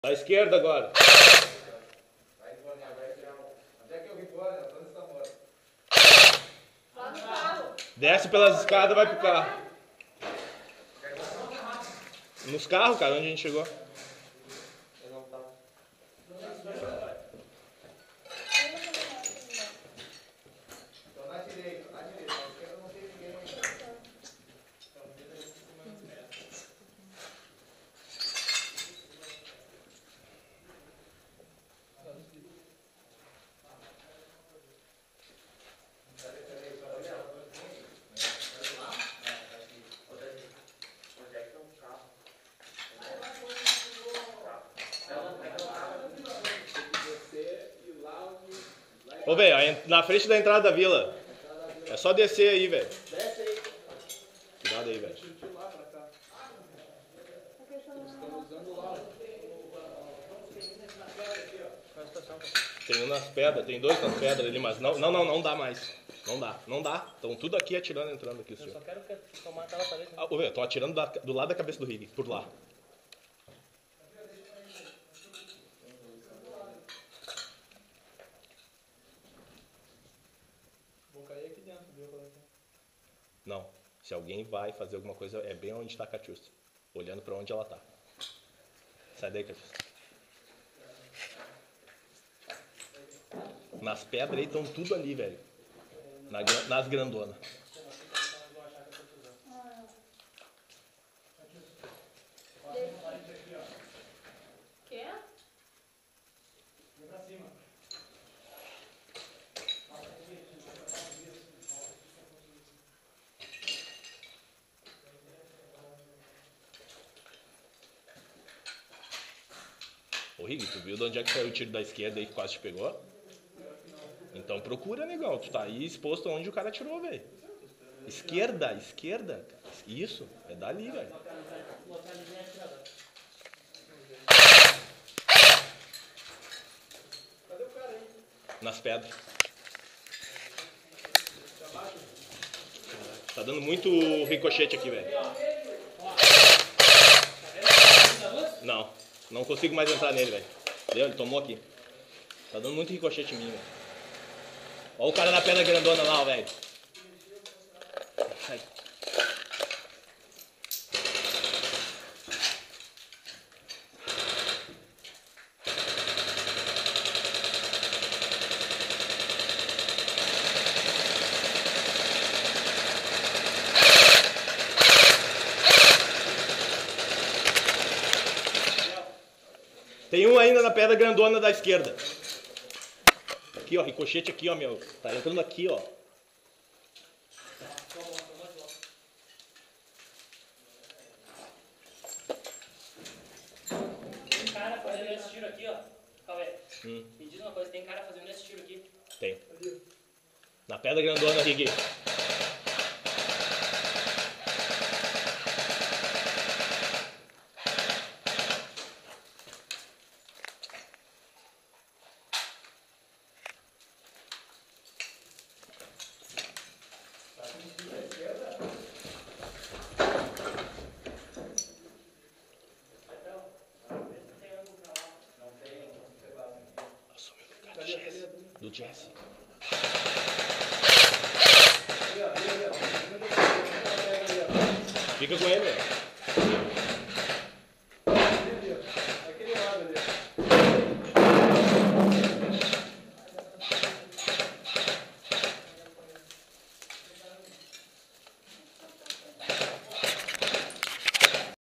Da esquerda agora. Desce pelas escadas, vai pro carro. Nos carros, cara, onde a gente chegou. Ô, velho, na frente da entrada da vila. É só descer aí, velho. Desce aí. Cuidado aí, velho. Tem um nas pedras, tem dois nas pedras ali, mas não dá mais. Não dá. Estão tudo aqui atirando, entrando aqui, senhor. Eu só quero tomar aquela parede. Ô, velho, estão atirando do lado da cabeça do Rig, por lá. Não. Se alguém vai fazer alguma coisa, é bem onde está a Catiusta. Olhando para onde ela está. Sai daí, Catiusta. Nas pedras aí estão tudo ali, velho. Nas grandonas. Quer? Vem pra cima. Ô, Rig, tu viu de onde é que saiu o tiro da esquerda aí que quase te pegou? Então procura, negão. Tu tá aí exposto onde o cara atirou, velho. Esquerda. Isso, é dali, velho. Cadê o cara aí? Nas pedras. Tá dando muito ricochete aqui, velho. Não consigo mais entrar nele, velho. Deu? Ele tomou aqui. Tá dando muito ricochete em mim, velho. Olha o cara na pedra grandona lá, velho. Sai. Tem um ainda na pedra grandona da esquerda. Aqui, ó, ricochete aqui, ó, meu. Tá entrando aqui, ó. Tem cara fazendo esse tiro aqui, ó. Calma aí. Me diz uma coisa, tem cara fazendo esse tiro aqui? Tem. Na pedra grandona, Rig. Do Jesse. Fica com ele, velho.